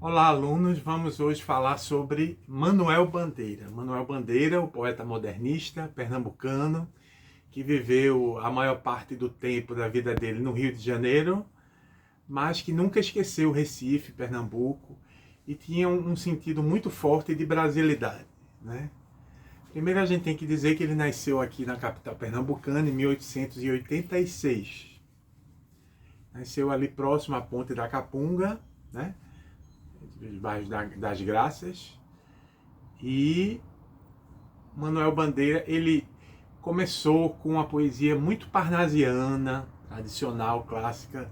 Olá, alunos. Vamos hoje falar sobre Manuel Bandeira. Manuel Bandeira, o poeta modernista pernambucano, que viveu a maior parte do tempo da vida dele no Rio de Janeiro, mas que nunca esqueceu Recife, Pernambuco, e tinha um sentido muito forte de brasilidade, né? Primeiro a gente tem que dizer que ele nasceu aqui na capital pernambucana em 1886. Nasceu ali próximo à Ponte da Capunga, né? Dos bairros das Graças. E Manuel Bandeira, ele começou com uma poesia muito parnasiana, tradicional, clássica,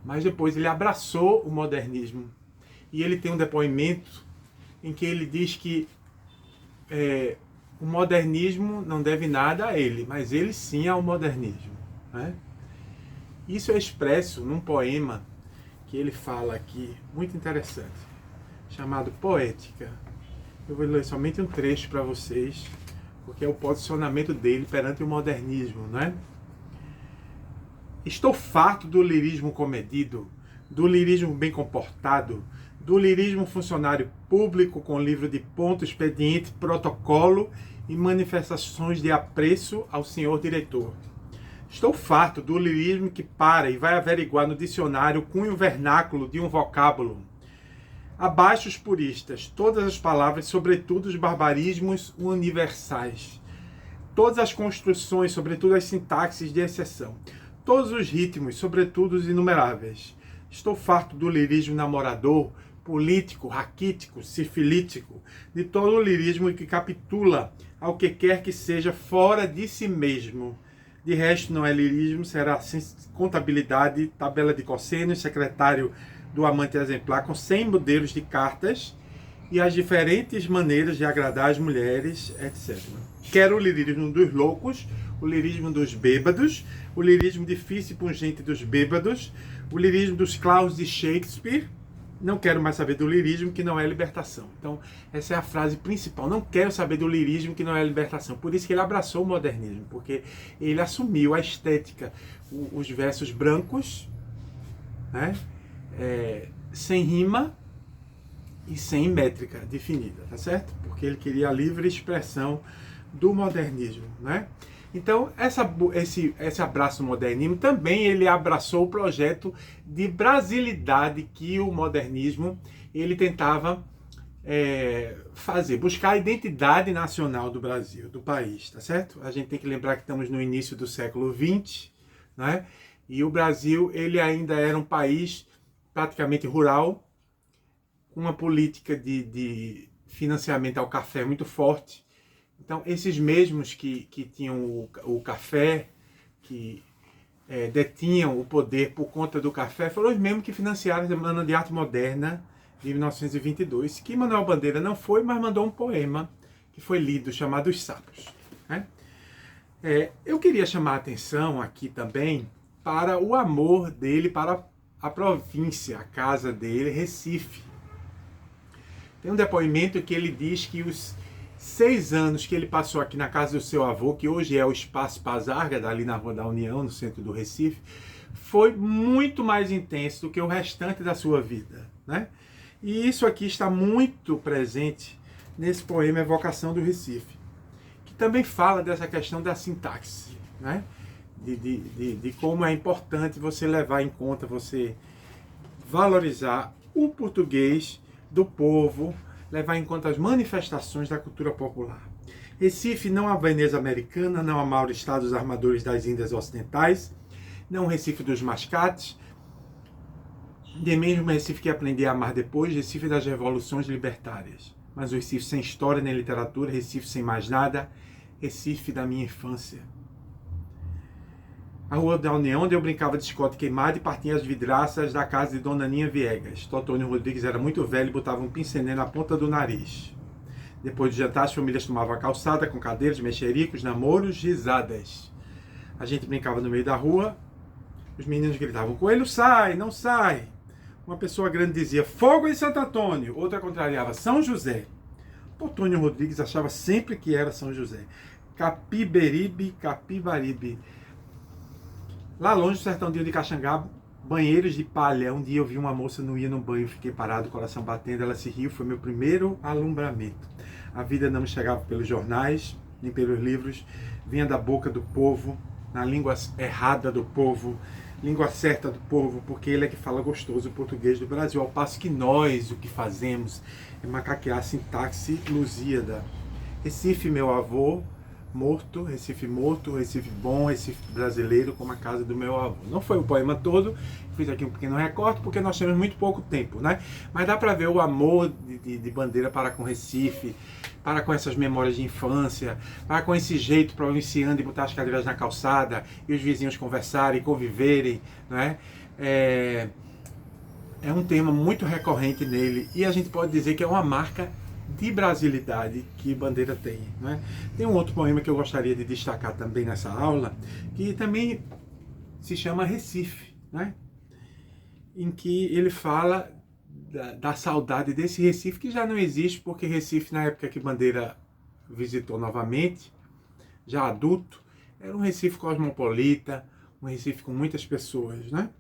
mas depois ele abraçou o modernismo. E ele tem um depoimento em que ele diz que o modernismo não deve nada a ele, mas ele sim ao modernismo, né? Isso é expresso num poema que ele fala aqui, muito interessante, chamado Poética. Eu vou ler somente um trecho para vocês, porque é o posicionamento dele perante o modernismo, né? Estou farto do lirismo comedido, do lirismo bem comportado, do lirismo funcionário público com livro de ponto, expediente, protocolo e manifestações de apreço ao senhor diretor. Estou farto do lirismo que para e vai averiguar no dicionário o cunho vernáculo de um vocábulo. Abaixo os puristas, todas as palavras, sobretudo os barbarismos universais. Todas as construções, sobretudo as sintaxes de exceção. Todos os ritmos, sobretudo os inumeráveis. Estou farto do lirismo namorador, político, raquítico, sifilítico, de todo o lirismo que capitula ao que quer que seja fora de si mesmo. De resto, não é lirismo, será contabilidade, tabela de cossenos, secretário do amante exemplar com 100 modelos de cartas e as diferentes maneiras de agradar as mulheres, etc. Quero o lirismo dos loucos, o lirismo dos bêbados, o lirismo difícil e pungente dos bêbados, o lirismo dos clowns de Shakespeare. Não quero mais saber do lirismo que não é libertação. Então, essa é a frase principal. Não quero saber do lirismo que não é libertação. Por isso que ele abraçou o modernismo, porque ele assumiu a estética, os versos brancos, né? Sem rima e sem métrica definida, tá certo? Porque ele queria a livre expressão do modernismo, né? Então, esse abraço no modernismo também ele abraçou o projeto de brasilidade que o modernismo ele tentava fazer, buscar a identidade nacional do Brasil, do país, tá certo? A gente tem que lembrar que estamos no início do século XX, né? E o Brasil ele ainda era um país praticamente rural, com uma política de financiamento ao café muito forte. Então, esses mesmos que tinham o café, que detinham o poder por conta do café, foram os mesmos que financiaram a Semana de Arte Moderna de 1922, que Manuel Bandeira não foi, mas mandou um poema que foi lido, chamado Os Sapos, né? Eu queria chamar a atenção aqui também para o amor dele para a província, a casa dele, Recife. Tem um depoimento que ele diz que os 6 anos que ele passou aqui na casa do seu avô, que hoje é o Espaço Pazarga, ali na Rua da União, no centro do Recife, foi muito mais intenso do que o restante da sua vida, né? E isso aqui está muito presente nesse poema Evocação do Recife, que também fala dessa questão da sintaxe, né? De como é importante você levar em conta, você valorizar o português do povo, levar em conta as manifestações da cultura popular. Recife não é a Veneza americana, não é o maior estado dos armadores das Índias Ocidentais, não o Recife dos mascates, nem mesmo o Recife que aprendi a amar depois, Recife das revoluções libertárias. Mas o Recife sem história nem literatura, Recife sem mais nada, Recife da minha infância. A Rua da União, onde eu brincava de escote queimado e partia as vidraças da casa de Dona Aninha Viegas. Totônio Rodrigues era muito velho e botava um pincenê na ponta do nariz. Depois do jantar, as famílias tomavam a calçada com cadeiras, mexericos, namoros, risadas. A gente brincava no meio da rua, os meninos gritavam, coelho sai, não sai. Uma pessoa grande dizia, fogo em Santo Antônio. Outra contrariava, São José. Totônio Rodrigues achava sempre que era São José. Capiberibe, Capibaribe. Lá longe, no sertãozinho de Caxangá, Banheiros de palha. Um dia eu vi uma moça, não ia no banho, fiquei parado, coração batendo, ela se riu, foi meu primeiro alumbramento. A vida não me chegava pelos jornais, nem pelos livros, vinha da boca do povo, na língua errada do povo, língua certa do povo, porque ele é que fala gostoso o português do Brasil, ao passo que nós o que fazemos é macaquear a sintaxe lusíada. Recife, meu avô, morto, Recife bom, Recife brasileiro, como a casa do meu avô. Não foi o poema todo, fiz aqui um pequeno recorte, porque nós temos muito pouco tempo, né? Mas dá para ver o amor de Bandeira para com Recife, para com essas memórias de infância, para com esse jeito provinciano de botar as cadeiras na calçada e os vizinhos conversarem, conviverem, né? É um tema muito recorrente nele e a gente pode dizer que é uma marca de brasilidade que Bandeira tem, né? Tem um outro poema que eu gostaria de destacar também nessa aula, que também se chama Recife, né? Em que ele fala da saudade desse Recife que já não existe, porque Recife, na época que Bandeira visitou novamente, já adulto, era um Recife cosmopolita, um Recife com muitas pessoas, né?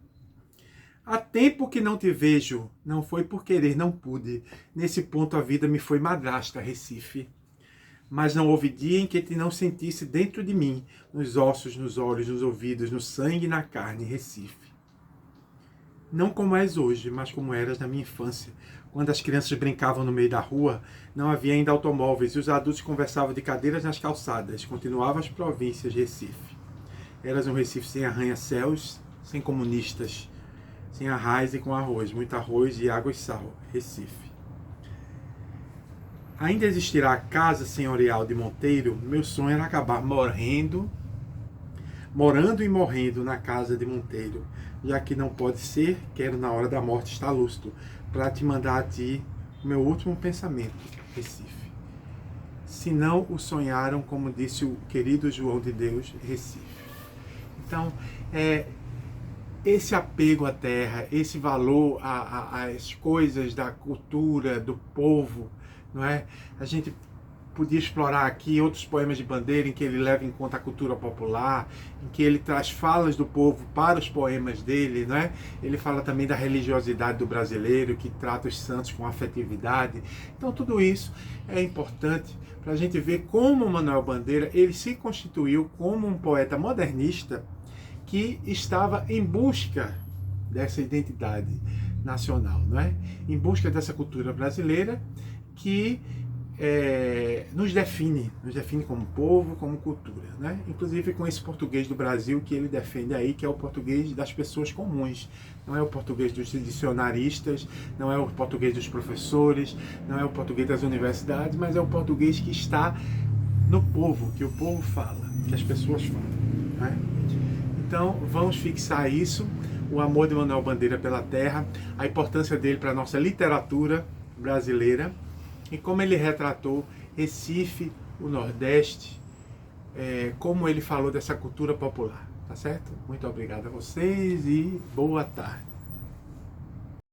Há tempo que não te vejo, não foi por querer, não pude. Nesse ponto a vida me foi madrasta, Recife. Mas não houve dia em que te não sentisse dentro de mim, nos ossos, nos olhos, nos ouvidos, no sangue e na carne, Recife. Não como és hoje, mas como eras na minha infância, quando as crianças brincavam no meio da rua, não havia ainda automóveis e os adultos conversavam de cadeiras nas calçadas, continuavam as províncias, Recife. Eras um Recife sem arranha-céus, sem comunistas, sem arraiz e com arroz, muito arroz e água e sal, Recife. Ainda existirá a casa senhorial de Monteiro? Meu sonho era acabar morando e morrendo na casa de Monteiro. Já que não pode ser, quero na hora da morte estar lúcido, para te mandar a ti o meu último pensamento, Recife. Se não o sonharam, como disse o querido João de Deus, Recife. Então, esse apego à terra, esse valor às coisas da cultura, do povo, não é? A gente podia explorar aqui outros poemas de Bandeira em que ele leva em conta a cultura popular, em que ele traz falas do povo para os poemas dele, não é? Ele fala também da religiosidade do brasileiro, que trata os santos com afetividade. Então tudo isso é importante para a gente ver como Manuel Bandeira ele se constituiu como um poeta modernista que estava em busca dessa identidade nacional, não é? Em busca dessa cultura brasileira que nos define como povo, como cultura, né? Inclusive com esse português do Brasil que ele defende aí, que é o português das pessoas comuns. Não é o português dos dicionaristas, não é o português dos professores, não é o português das universidades, mas é o português que está no povo, que o povo fala, que as pessoas falam, né? Então, vamos fixar isso, o amor de Manuel Bandeira pela terra, a importância dele para a nossa literatura brasileira e como ele retratou Recife, o Nordeste, como ele falou dessa cultura popular, tá certo? Muito obrigado a vocês e boa tarde.